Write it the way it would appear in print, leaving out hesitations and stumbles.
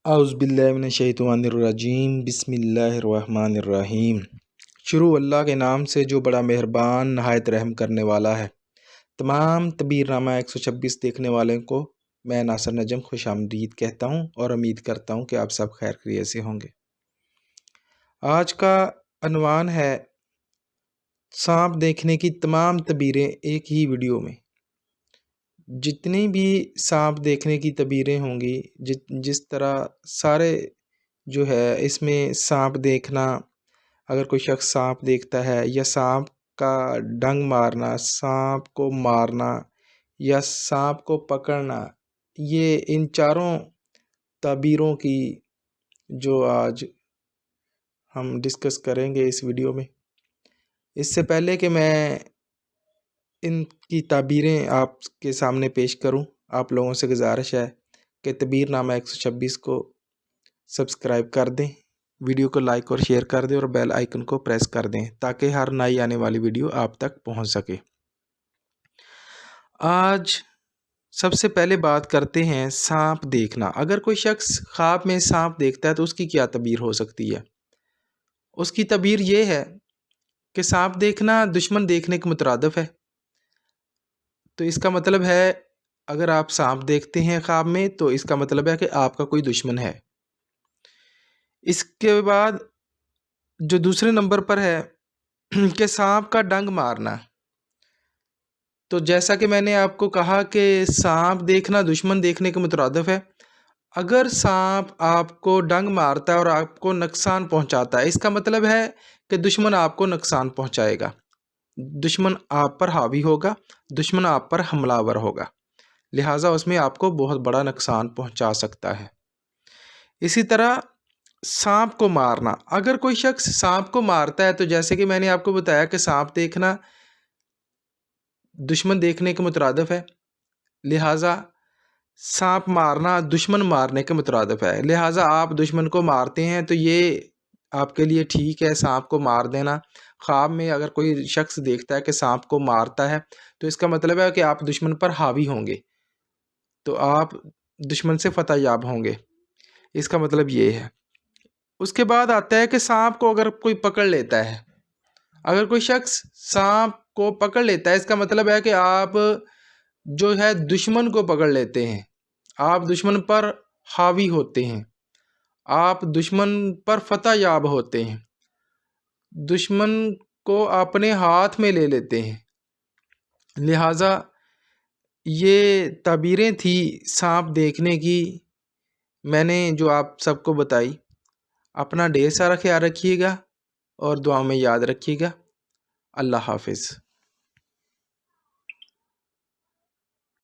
اعوذ باللہ من الشیطان الرجیم بسم اللہ الرحمن الرحیم۔ شروع اللہ کے نام سے جو بڑا مہربان نہایت رحم کرنے والا ہے۔ تمام تبیر نامہ 126 دیکھنے والوں کو میں ناصر نجم خوش آمدید کہتا ہوں اور امید کرتا ہوں کہ آپ سب خیر خیریت سے ہوں گے۔ آج کا عنوان ہے سانپ دیکھنے کی تمام تبیریں ایک ہی ویڈیو میں۔ جتنی بھی سانپ دیکھنے کی تبیریں ہوں گی، جس طرح سارے جو ہے اس میں سانپ دیکھنا، اگر کوئی شخص سانپ دیکھتا ہے یا سانپ کا ڈنگ مارنا، سانپ کو مارنا یا سانپ کو پکڑنا، یہ ان چاروں تعبیروں کی جو آج ہم ڈسکس کریں گے اس ویڈیو میں۔ اس سے پہلے کہ میں ان کی تعبیریں آپ کے سامنے پیش کروں، آپ لوگوں سے گزارش ہے کہ تبیر نامہ 126 کو سبسکرائب کر دیں، ویڈیو کو لائک اور شیئر کر دیں اور بیل آئیکن کو پریس کر دیں تاکہ ہر نئی آنے والی ویڈیو آپ تک پہنچ سکے۔ آج سب سے پہلے بات کرتے ہیں سانپ دیکھنا۔ اگر کوئی شخص خواب میں سانپ دیکھتا ہے تو اس کی کیا تعبیر ہو سکتی ہے؟ اس کی تعبیر یہ ہے کہ سانپ دیکھنا دشمن دیکھنے کے مترادف ہے۔ تو اس کا مطلب ہے اگر آپ سانپ دیکھتے ہیں خواب میں تو اس کا مطلب ہے کہ آپ کا کوئی دشمن ہے۔ اس کے بعد جو دوسرے نمبر پر ہے کہ سانپ کا ڈنگ مارنا، تو جیسا کہ میں نے آپ کو کہا کہ سانپ دیکھنا دشمن دیکھنے کے مترادف ہے۔ اگر سانپ آپ کو ڈنگ مارتا ہے اور آپ کو نقصان پہنچاتا ہے، اس کا مطلب ہے کہ دشمن آپ کو نقصان پہنچائے گا، دشمن آپ پر حاوی ہوگا، دشمن آپ پر حملہ آور ہوگا، لہٰذا اس میں آپ کو بہت بڑا نقصان پہنچا سکتا ہے۔ اسی طرح سانپ کو مارنا، اگر کوئی شخص سانپ کو مارتا ہے تو جیسے کہ میں نے آپ کو بتایا کہ سانپ دیکھنا دشمن دیکھنے کے مترادف ہے، لہٰذا سانپ مارنا دشمن مارنے کے مترادف ہے، لہٰذا آپ دشمن کو مارتے ہیں تو یہ آپ کے لیے ٹھیک ہے سانپ کو مار دینا۔ خواب میں اگر کوئی شخص دیکھتا ہے کہ سانپ کو مارتا ہے تو اس کا مطلب ہے کہ آپ دشمن پر حاوی ہوں گے، تو آپ دشمن سے فتح یاب ہوں گے، اس کا مطلب یہ ہے۔ اس کے بعد آتا ہے کہ سانپ کو اگر کوئی پکڑ لیتا ہے، اگر کوئی شخص سانپ کو پکڑ لیتا ہے، اس کا مطلب ہے کہ آپ جو ہے دشمن کو پکڑ لیتے ہیں، آپ دشمن پر حاوی ہوتے ہیں، آپ دشمن پر فتح یاب ہوتے ہیں، دشمن کو اپنے ہاتھ میں لے لیتے ہیں۔ لہٰذا یہ تعبیریں تھی سانپ دیکھنے کی، میں نے جو آپ سب کو بتائی۔ اپنا ڈھیر سارا خیال رکھیے گا اور دعاؤں میں یاد رکھیے گا۔ اللہ حافظ۔